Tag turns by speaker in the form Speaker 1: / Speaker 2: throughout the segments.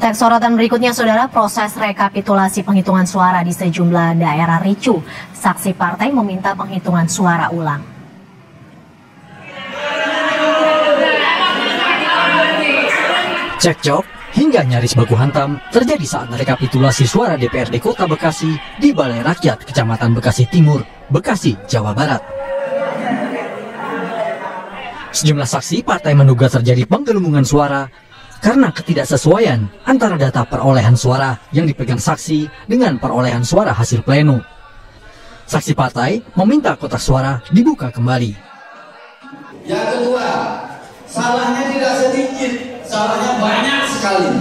Speaker 1: Kita ke sorotan berikutnya, Saudara. Proses rekapitulasi penghitungan suara di sejumlah daerah ricuh. Saksi partai meminta penghitungan suara ulang.
Speaker 2: Cekcok hingga nyaris baku hantam terjadi saat rekapitulasi suara DPRD Kota Bekasi di Balai Rakyat Kecamatan Bekasi Timur, Bekasi, Jawa Barat. Sejumlah saksi partai menduga terjadi penggelembungan suara karena ketidaksesuaian antara data perolehan suara yang dipegang saksi dengan perolehan suara hasil pleno. Saksi partai meminta kotak suara dibuka kembali.
Speaker 3: Yang kedua, salahnya tidak sedikit, salahnya banyak sekali.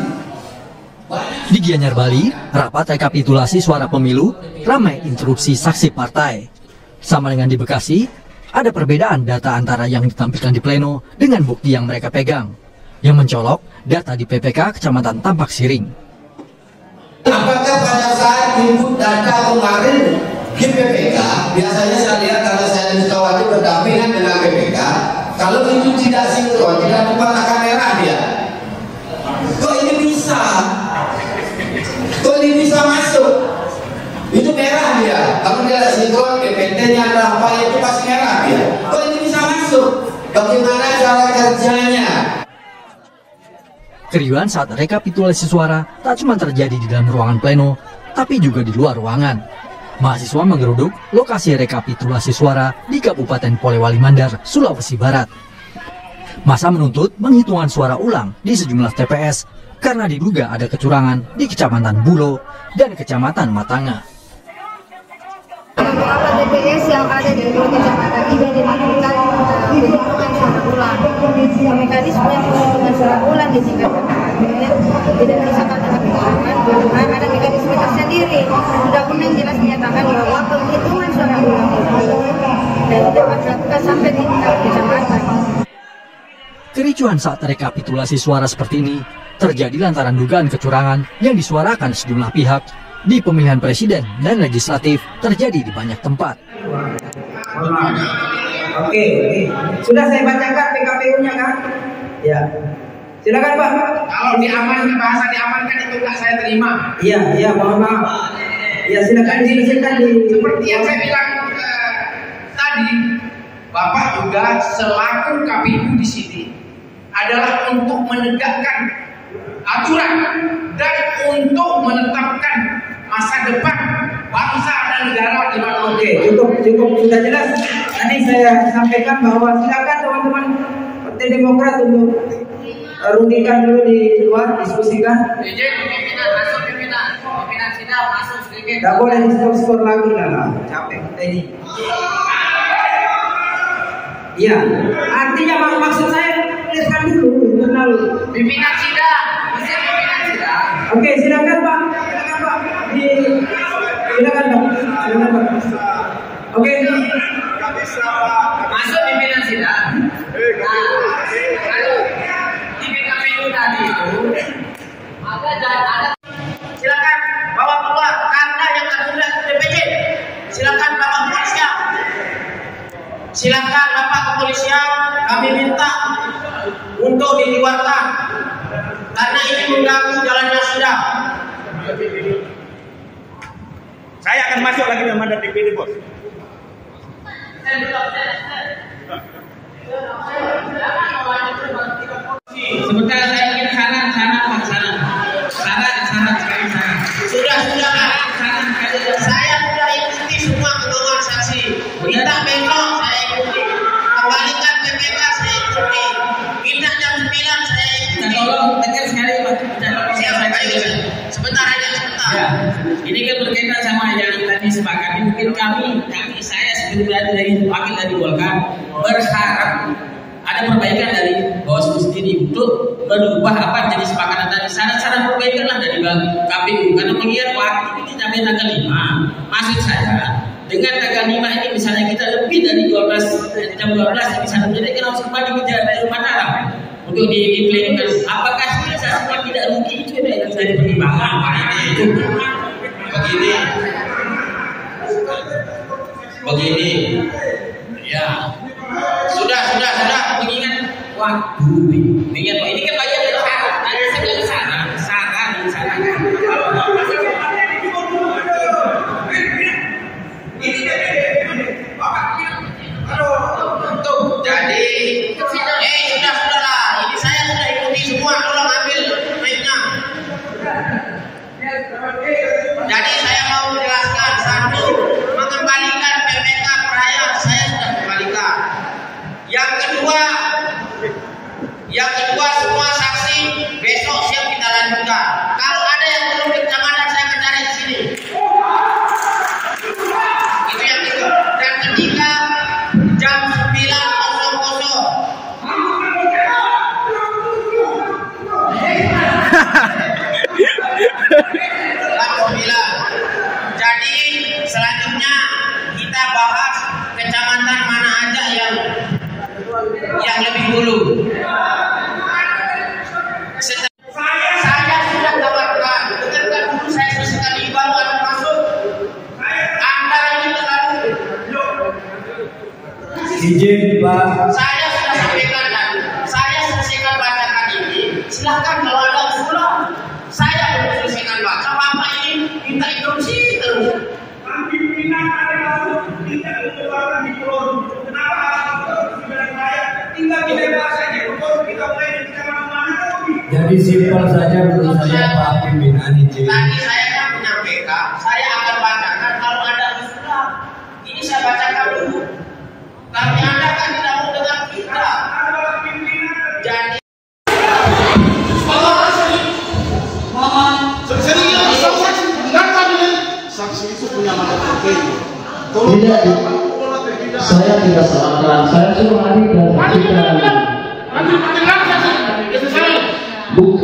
Speaker 2: Di Gianyar, Bali, rapat rekapitulasi suara pemilu ramai interupsi saksi partai. Sama dengan di Bekasi, ada perbedaan data antara yang ditampilkan di pleno dengan bukti yang mereka pegang. Yang mencolok data di PPK Kecamatan Tampak Siring.
Speaker 3: Apakah pada saat input data kemarin di PPK, biasanya saya lihat karena saya di Sukawati berdampingan dengan PPK, kalau itu tidak sinkron, tidak tepat akan merah dia. Kok ini bisa? Kok ini bisa masuk? Itu merah dia. Kalau dia sinkron, PPT-nya berapa itu pasti merah dia. Kok ini bisa masuk? Bagaimana cara kerjanya?
Speaker 2: Keriuhan saat rekapitulasi suara tak cuma terjadi di dalam ruangan pleno, tapi juga di luar ruangan. Mahasiswa menggeruduk lokasi rekapitulasi suara di Kabupaten Polewali Mandar, Sulawesi Barat. Masa menuntut penghitungan suara ulang di sejumlah TPS karena diduga ada kecurangan di Kecamatan Bulo dan Kecamatan Matanga.
Speaker 4: Beberapa TPS yang ada di kecamatan ini dilakukan penghitungan suara ulang. Mekanisme penghitungan suara ulang di tingkat TPS tidak bisa karena kecurangan, karena ada mekanisme tersendiri. Undang-undang jelas menyatakan bahwa penghitungan suara ulang itu dan dapat dilakukan sampai di tingkat kecamatan.
Speaker 2: Kericuhan saat rekapitulasi suara seperti ini terjadi lantaran dugaan kecurangan yang disuarakan sejumlah pihak di pemilihan presiden dan legislatif terjadi di banyak tempat.
Speaker 5: Oke. Sudah saya bacakan PKPU-nya kan? Ya. Silakan Pak.
Speaker 6: Kalau diamankan, bahasa diamankan itu nggak saya terima.
Speaker 5: Iya, mohon maaf. Ya silakan di.
Speaker 6: Seperti yang saya bilang tadi, Bapak juga selaku KPU di sini adalah untuk menegakkan aturan dan untuk menetapkan masa depan bangsa dan negara di mana.
Speaker 5: Oke, cukup sudah jelas. Tadi saya sampaikan bahwa silakan teman-teman Partai Demokrat untuk rundikan dulu di luar, diskusikan.
Speaker 6: Pimpinan sidang masuk sedikit.
Speaker 5: Gak boleh skor lagi lah, capek kita ini. Iya, artinya maksud saya tuliskan dulu internal.
Speaker 6: Pimpinan sidang.
Speaker 5: Oke, silakan Pak. Silakan Pak. Oke.
Speaker 6: Masuk pimpinan sidang. Lalu di PKPU tadi itu ada. Silakan bawa keluar karena yang tertunda DPJ. Silakan Bapak Kepolisian. Silakan Bapak Kepolisian, kami minta untuk dikeluarkan karena ini mengganggu jalannya sidang.
Speaker 7: Saya akan masuk lagi ke mandat DPD, Bos.
Speaker 6: Sebentar saya ingin sana sekali sana. Sudah. Saya sudah ikuti semua kemauan saksi. Minta besok saya ikuti. Kembalikan PPK saya ikuti. Minta jam 9 saya ikuti.
Speaker 5: Tolong tekan sekali Pak.
Speaker 6: Sebentar.
Speaker 5: Ya, ini kan berkaitan sama yang tadi sepakati. Mungkin saya sebagai dari wakil dari Golkar berharap ada perbaikan dari Bawaslu sendiri untuk merubah apa yang jadi sepakatan tadi. Saran-saran perbaikan lah dari KPU karena mengingat waktu ini sampai tanggal 5. Maksud saya dengan tanggal 5 ini misalnya kita lebih dari jam 12 bisa terjadi kan harus kembali ke Mataram untuk diimplementasikan. Apakah bisa semua tidak rugi itu yang jadi pertimbangan
Speaker 6: begini ya sudah mengingat waktu ini kan bagian dari syarat. Tadi saya bilang syarat
Speaker 5: Jadi selanjutnya kita bahas kecamatan mana aja yang lebih dulu. Saya sudah tawarkan, dengarkan dulu, saya selesaikan di baru Anda masuk. Anda ini terlalu.
Speaker 3: Izin Pak.
Speaker 5: Saya sudah sampaikan dan saya selesaikan bacakan ini. Silakan kalau ada usulan. Saya belum selesaikan baca, Bapak ini minta instruksi terus.
Speaker 7: Pimpinan adalah tidak mengeluarkan di pulau. Kenapa harus saya tinggal di bebas saja? Kalau kita mulai kita mana-mana lagi.
Speaker 3: Jadi simpel saja menurut saya Pak Pimpinan izin.
Speaker 5: Tadi saya kan menyampaikan, saya akan bacakan kalau ada usulan. Ini saya bacakan dulu. Tapi Anda kan tidak mau dengar kita. Jadi
Speaker 8: saksi itu punya mana terkait.
Speaker 3: Tidak, saya tidak salahkan. Saya suruh adik dan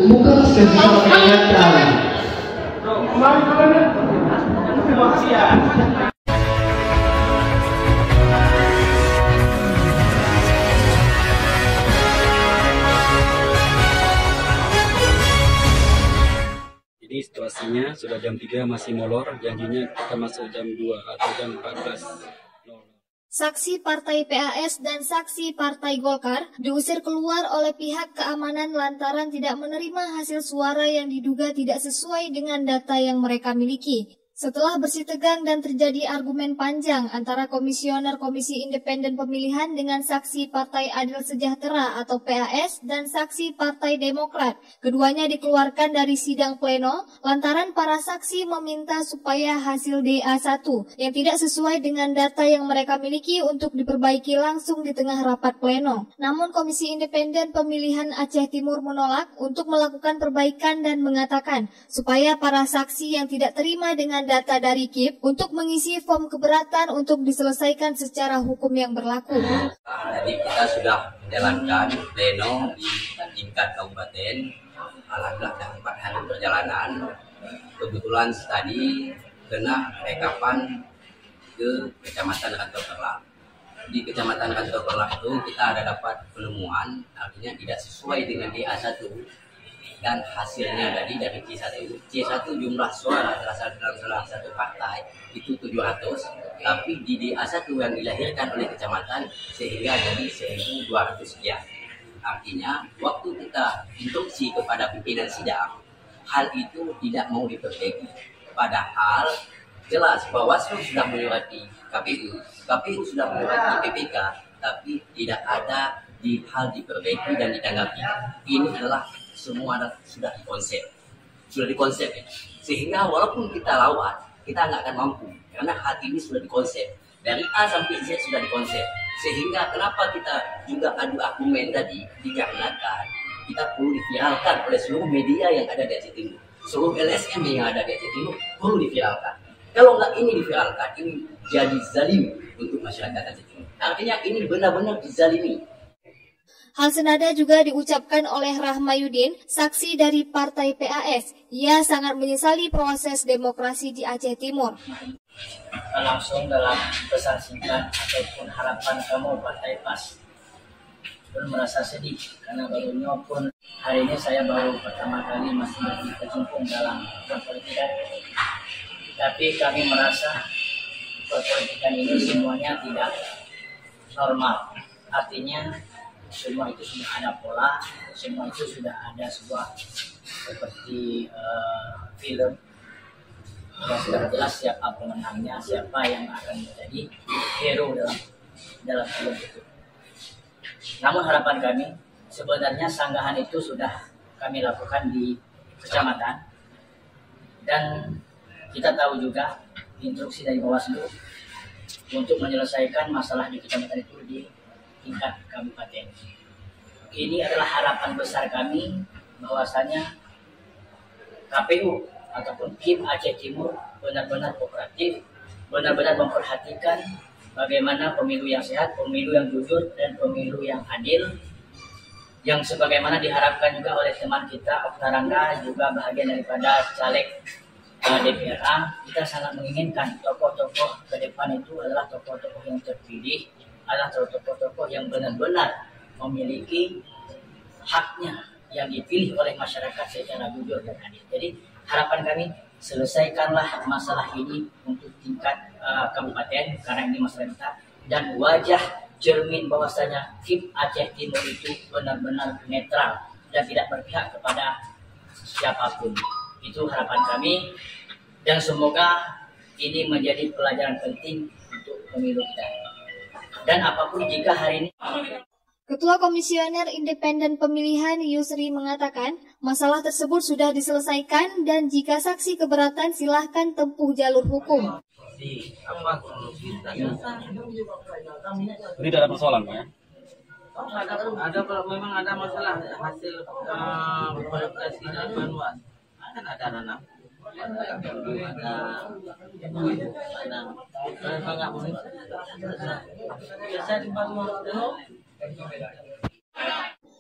Speaker 3: bukan spesial mengingatkan.
Speaker 9: Jadi situasinya sudah jam 3 masih molor, janjinya kita masuk jam 2 atau jam 14.
Speaker 10: Saksi Partai PAS dan saksi Partai Golkar diusir keluar oleh pihak keamanan lantaran tidak menerima hasil suara yang diduga tidak sesuai dengan data yang mereka miliki. Setelah bersih tegang dan terjadi argumen panjang antara Komisioner Komisi Independen Pemilihan dengan saksi Partai Adil Sejahtera atau PAS dan saksi Partai Demokrat, keduanya dikeluarkan dari sidang pleno lantaran para saksi meminta supaya hasil DA1 yang tidak sesuai dengan data yang mereka miliki untuk diperbaiki langsung di tengah rapat pleno. Namun Komisi Independen Pemilihan Aceh Timur menolak untuk melakukan perbaikan dan mengatakan supaya para saksi yang tidak terima dengan data dari KIP untuk mengisi form keberatan untuk diselesaikan secara hukum yang berlaku.
Speaker 11: Jadi kita sudah menjalankan pleno di tingkat kabupaten. Alhamdulillah dah 4 hari perjalanan. Kebetulan tadi kena rekapan ke Kecamatan Kantor Perlak. Di Kecamatan Kantor Perlak itu kita ada dapat penemuan, artinya tidak sesuai dengan DA1. Dan hasilnya dari C1. C1 jumlah suara berasal dalam salah satu partai itu 700, tapi di DA1 yang dilahirkan oleh kecamatan sehingga jadi 1.200 sekian. Artinya waktu kita instruksi kepada pimpinan sidang, hal itu tidak mau diperbaiki. Padahal jelas Bawaslu sudah menyurati KPU, KPU sudah menyurati PPK, tapi tidak ada di hal diperbaiki dan ditanggapi. Ini adalah semua sudah dikonsep ya. Sehingga walaupun kita lawan, kita nggak akan mampu karena hal ini sudah dikonsep dari A sampai Z sudah dikonsep. Sehingga kenapa kita juga adu argumen tadi, dikarenakan kita perlu diviralkan oleh seluruh media yang ada di Aceh Timur, seluruh LSM yang ada di Aceh Timur perlu diviralkan. Kalau nggak ini diviralkan, ini jadi zalim untuk masyarakat Aceh Timur. Artinya ini benar-benar dizalimi.
Speaker 10: Hal senada juga diucapkan oleh Rahmayudin, saksi dari Partai PAS. Ia sangat menyesali proses demokrasi di Aceh Timur.
Speaker 12: Langsung dalam pesan singkat ataupun harapan kamu Partai PAS. Pun merasa sedih karena barunya pun hari ini saya baru pertama kali masih berkecimpung dalam perpolitikan. Tapi kami merasa perpolitikan ini semuanya tidak normal. Artinya semua itu sudah ada pola, semua itu sudah ada sebuah seperti film. Sudah jelas siapa pemenangnya, siapa yang akan menjadi hero dalam film itu. Namun harapan kami, sebenarnya sanggahan itu sudah kami lakukan di kecamatan. Dan kita tahu juga instruksi dari Bawaslu untuk menyelesaikan masalah di kecamatan itu di tingkat kabupaten. Ini adalah harapan besar kami bahwasanya KPU ataupun KIP Aceh Timur benar-benar kooperatif, benar-benar memperhatikan bagaimana pemilu yang sehat, pemilu yang jujur, dan pemilu yang adil yang sebagaimana diharapkan juga oleh teman kita Okta Rangga, juga bahagian daripada caleg DPRA, kita sangat menginginkan tokoh-tokoh ke depan itu adalah tokoh-tokoh yang terpilih, adalah tokoh-tokoh yang benar-benar memiliki haknya yang dipilih oleh masyarakat secara jujur dan adil. Jadi harapan kami, selesaikanlah masalah ini untuk tingkat kabupaten, karena ini masalah kita, dan wajah cermin bahwasanya tim Aceh Timur itu benar-benar netral dan tidak berpihak kepada siapapun. Itu harapan kami, dan semoga ini menjadi pelajaran penting untuk pemilu kita. Dan apapun jika hari ini
Speaker 10: Ketua Komisioner Independen Pemilihan Yusri mengatakan masalah tersebut sudah diselesaikan dan jika saksi keberatan silahkan tempuh jalur hukum.
Speaker 9: Tidak ada persoalan, Pak, ya?
Speaker 13: Ada memang ada masalah hasil verifikasinya manual. Kan ada nanam.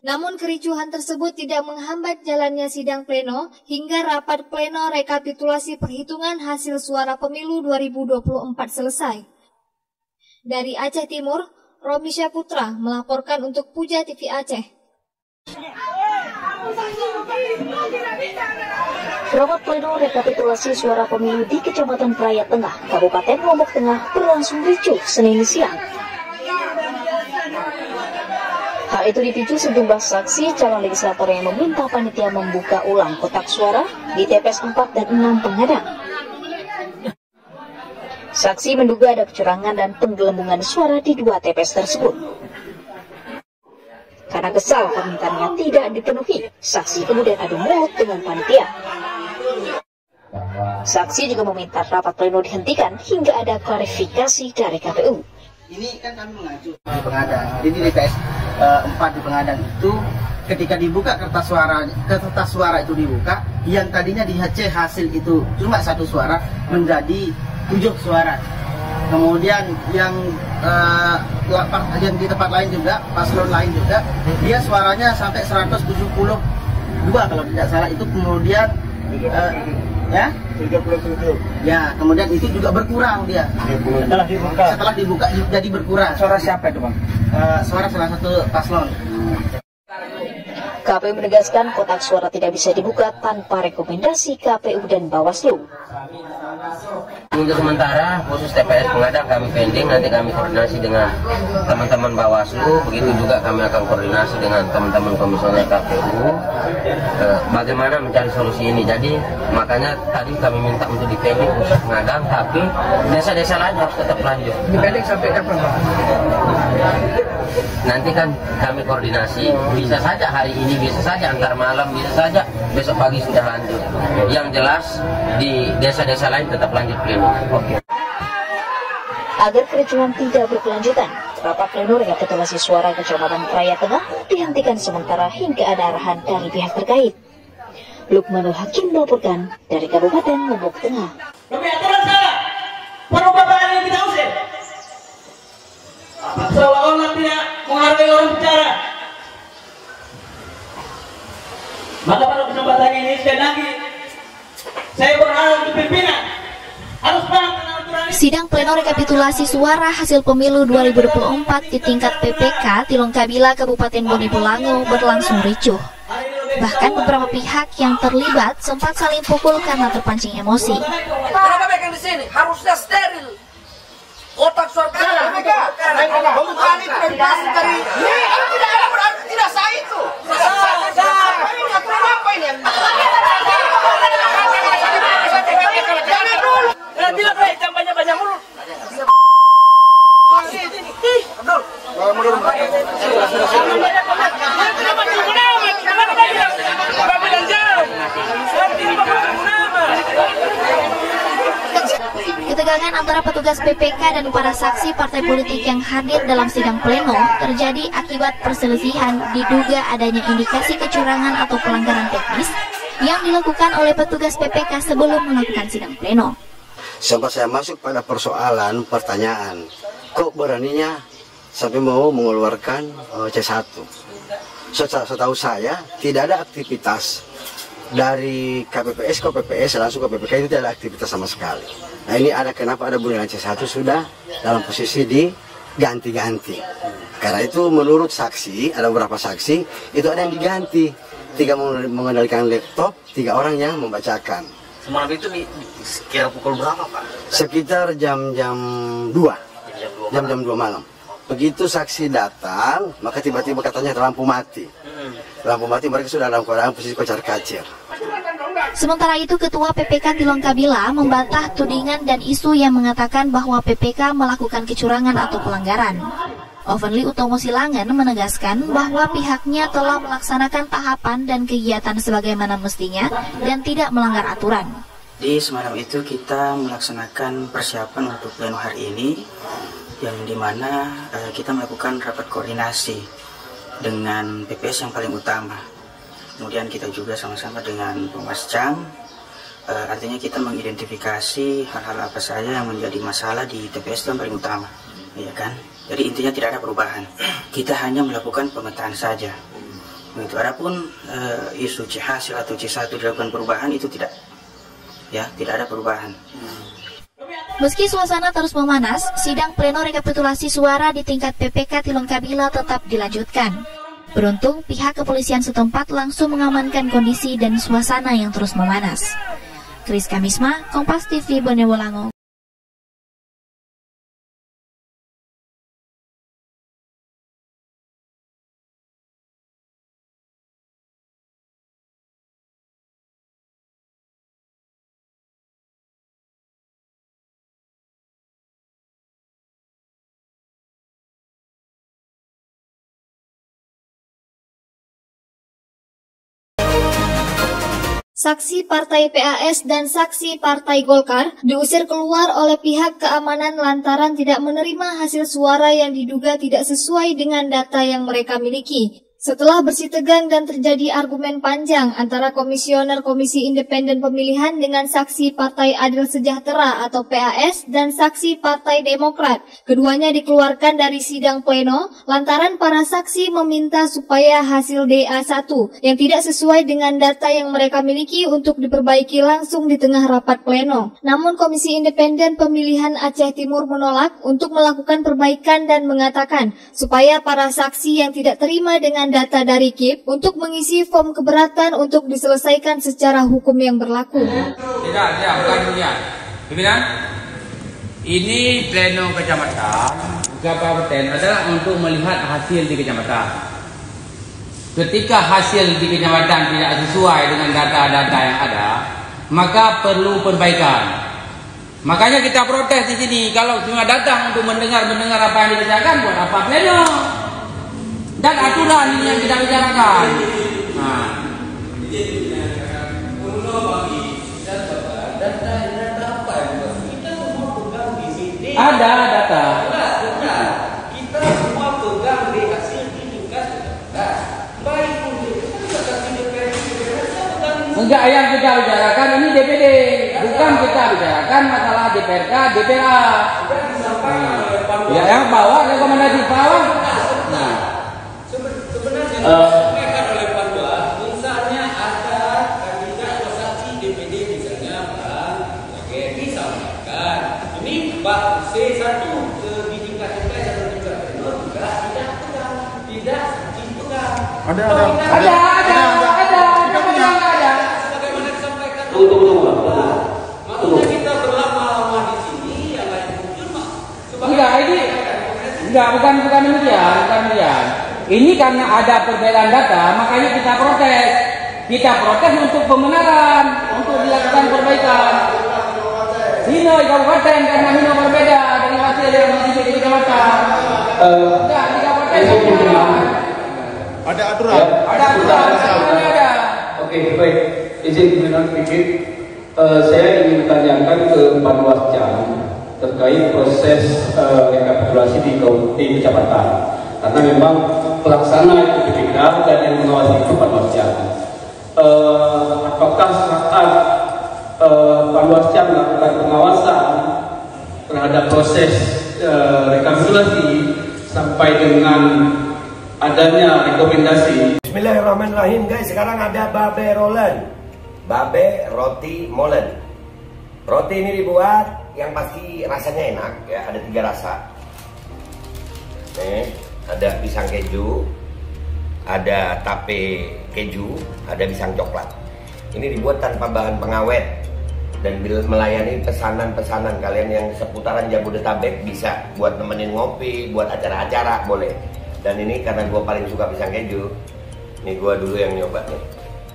Speaker 10: Namun kericuhan tersebut tidak menghambat jalannya sidang pleno hingga rapat pleno rekapitulasi perhitungan hasil suara pemilu 2024 selesai. Dari Aceh Timur, Romi Syaputra melaporkan untuk Puja TV Aceh.
Speaker 14: Rapat pleno rekapitulasi suara pemilu di Kecamatan Praia Tengah, Kabupaten Lombok Tengah berlangsung ricuh Senin siang. Hal itu dipicu sejumlah saksi calon legislator yang meminta panitia membuka ulang kotak suara di TPS 4 dan 6 Pengadang. Saksi menduga ada kecurangan dan penggelembungan suara di 2 TPS tersebut. Karena kesal permintaannya tidak dipenuhi, saksi kemudian adu mulut dengan panitia. Saksi juga meminta rapat pleno dihentikan hingga ada klarifikasi dari KPU.
Speaker 15: Ini kan kami mengacu di Pengadang. Jadi di TPS 4 di Pengadang itu ketika dibuka kertas suara itu dibuka, yang tadinya di hasil itu cuma 1 suara menjadi 7 suara. Kemudian yang di tempat lain juga, paslon lain juga, dia suaranya sampai 172 kalau tidak salah, itu kemudian ya 37. Ya, kemudian itu juga berkurang dia. Setelah dibuka jadi berkurang.
Speaker 13: Suara siapa itu, Bang?
Speaker 15: Suara salah satu paslon.
Speaker 14: KPU menegaskan kotak suara tidak bisa dibuka tanpa rekomendasi KPU dan Bawaslu.
Speaker 16: Untuk sementara khusus TPS Pengadang kami pending, nanti kami koordinasi dengan teman-teman Bawaslu, begitu juga kami akan koordinasi dengan teman-teman komisioner KPU bagaimana mencari solusi ini. Jadi makanya tadi kami minta untuk di pending khusus Pengadang, tapi desa-desa lain harus tetap lanjut.
Speaker 13: Di pending sampai kapan, Pak?
Speaker 16: Nanti kan kami koordinasi, bisa saja hari ini, bisa saja antar malam, bisa saja besok pagi sudah lanjut. Yang jelas di desa-desa lain tetap lanjut pleno. Oke.
Speaker 14: Agar kericuhan tidak berkelanjutan, rapat pleno rekapitulasi suara Kecamatan Praia Tengah dihentikan sementara hingga ada arahan dari pihak terkait. Lukmanul Hakim melaporkan dari Kabupaten Lombok Tengah.
Speaker 7: Demi aturan salah, perubahan yang kita usir. Seolah-olah tidak menghargai orang bicara. Maka pada kesempatan ini sekali lagi saya berharap untuk pimpinan harus paham dengan aturan.
Speaker 10: Sidang pleno rekapitulasi suara hasil pemilu 2024 di tingkat PPK Tilong Kabila Kabupaten Bone Bolango berlangsung ricuh. Bahkan beberapa pihak yang terlibat sempat saling pukul karena terpancing emosi.
Speaker 17: Kenapa mereka di sini? Harusnya steril. Kotak suara pembukaan itu dari plastik dari tidak ada berarti tidak sah itu. Ini aturan apa ini? Jangan dulu. Tidak baik, jangan banyak mulut.
Speaker 10: Ketegangan antara petugas PPK dan para saksi partai politik yang hadir dalam sidang pleno terjadi akibat perselisihan diduga adanya indikasi kecurangan atau pelanggaran teknis yang dilakukan oleh petugas PPK sebelum melakukan sidang pleno.
Speaker 18: Sampai saya masuk pada persoalan pertanyaan, kok beraninya sampai mau mengeluarkan C1. Setahu saya tidak ada aktivitas dari KPPS ke PPS langsung ke PPK, itu tidak ada aktivitas sama sekali. Nah ini ada kenapa ada bunyian C1 sudah dalam posisi diganti-ganti. Karena itu menurut saksi, ada beberapa saksi, itu ada yang diganti. 3 mengendalikan laptop, 3 orang yang membacakan.
Speaker 19: Semalam itu sekira pukul berapa Pak?
Speaker 18: Sekitar jam-jam 2. Jam-jam 2 malam. Begitu saksi datang, maka tiba-tiba katanya lampu mati. Lampu mati, mereka sudah dalam keadaan posisi kocar-kacir.
Speaker 10: Sementara itu, Ketua PPK Tilong Kabila membantah tudingan dan isu yang mengatakan bahwa PPK melakukan kecurangan atau pelanggaran. Ovenly Utomo Silangan menegaskan bahwa pihaknya telah melaksanakan tahapan dan kegiatan sebagaimana mestinya dan tidak melanggar aturan.
Speaker 20: Di semalam itu kita melaksanakan persiapan untuk pleno hari ini, yang dimana kita melakukan rapat koordinasi dengan PPS yang paling utama. Kemudian kita juga sama-sama dengan Pemwascam, artinya kita mengidentifikasi hal-hal apa saja yang menjadi masalah di TPS yang paling utama, ya kan? Jadi intinya tidak ada perubahan. Kita hanya melakukan pemetaan saja. Begitu. Adapun isu C hasil atau C1 dilakukan perubahan itu tidak, ya tidak ada perubahan.
Speaker 10: Meski suasana terus memanas, sidang pleno rekapitulasi suara di tingkat PPK Tilong Kabila tetap dilanjutkan. Beruntung, pihak kepolisian setempat langsung mengamankan kondisi dan suasana yang terus memanas. Kris Kamisma, Kompas TV, Bonewolango. Saksi Partai PAS dan saksi Partai Golkar diusir keluar oleh pihak keamanan lantaran tidak menerima hasil suara yang diduga tidak sesuai dengan data yang mereka miliki. Setelah bersitegang dan terjadi argumen panjang antara Komisioner Komisi Independen Pemilihan dengan saksi Partai Adil Sejahtera atau PAS dan saksi Partai Demokrat, keduanya dikeluarkan dari sidang pleno lantaran para saksi meminta supaya hasil DA1 yang tidak sesuai dengan data yang mereka miliki untuk diperbaiki langsung di tengah rapat pleno. Namun Komisi Independen Pemilihan Aceh Timur menolak untuk melakukan perbaikan dan mengatakan supaya para saksi yang tidak terima dengan data dari KIP untuk mengisi form keberatan untuk diselesaikan secara hukum yang berlaku.
Speaker 6: Tidak, bukan demikian. Pimpinan, ini pleno kecamatan, kabupaten adalah untuk melihat hasil di kecamatan. Ketika hasil di kecamatan tidak sesuai dengan data-data yang ada, maka perlu perbaikan. Makanya kita protes di sini. Kalau cuma datang untuk mendengar apa yang dikerjakan, buat apa pleno? Dan aturan ini yang kita bicarakan. Nah. Ada data. Kita semua pegang di hasil tugas. Baik enggak, yang kita bicarakan ini DPD, bukan kita bicarakan masalah DPRK, DPA. Ya, yang bawa rekomendasi bawah. Nah. Sebenarnya oleh Panwas, misalnya ada kandidat saksi DPD misalnya Oke, disampaikan ini Pak C1 di tingkat TPS atau tingkat pleno juga tidak dipegang. Ada. Sebagaimana disampaikan. Tunggu. Maksudnya kita berlama-lama di sini yang lain muncul mah. Bukan demikian. Ini karena ada perbedaan data, makanya kita protes. Kita protes untuk pembenaran, untuk dilakukan perbaikan. Hino di kabupaten karena Hino berbeda dengan hasil yang di kecamatan. Kita protes. Ada aturan. Ada.
Speaker 21: Oke, baik. Izin pimpinan sedikit. Saya ingin tanyakan ke Panwascam terkait proses rekapitulasi di kecamatan. Karena memang pelaksana itu PPK dan yang mengawasi itu Panwascam. Apakah saat Panwascam melakukan pengawasan terhadap proses rekapitulasi sampai dengan adanya rekomendasi.
Speaker 1: Bismillahirrahmanirrahim guys, sekarang ada babe rolen, babe roti molen. Roti ini dibuat yang pasti rasanya enak ya, ada 3 rasa. Nih, ada pisang keju, ada tape keju, ada pisang coklat. Ini dibuat tanpa bahan pengawet dan melayani pesanan-pesanan kalian yang seputaran Jabodetabek, bisa buat nemenin ngopi, buat acara-acara boleh. Dan ini karena gue paling suka pisang keju, ini gue dulu yang nyoba nih.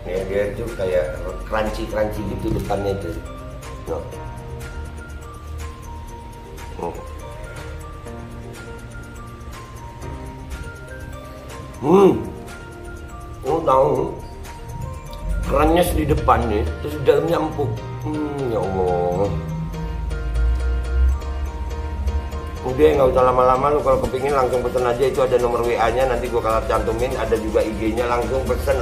Speaker 1: Nih dia tuh kayak crunchy gitu depannya tuh. Tahu kerannya di depan nih, terus dalamnya empuk. Ya Allah. Udah nggak usah lama-lama, lu kalau kepingin langsung pesen aja, itu ada nomor WA-nya, nanti gua kalau cantumin, ada juga IG-nya, langsung pesen,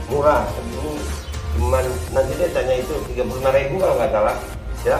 Speaker 1: murah segini, cuman nanti dia tanya itu 35.000 kalau nggak salah, ya.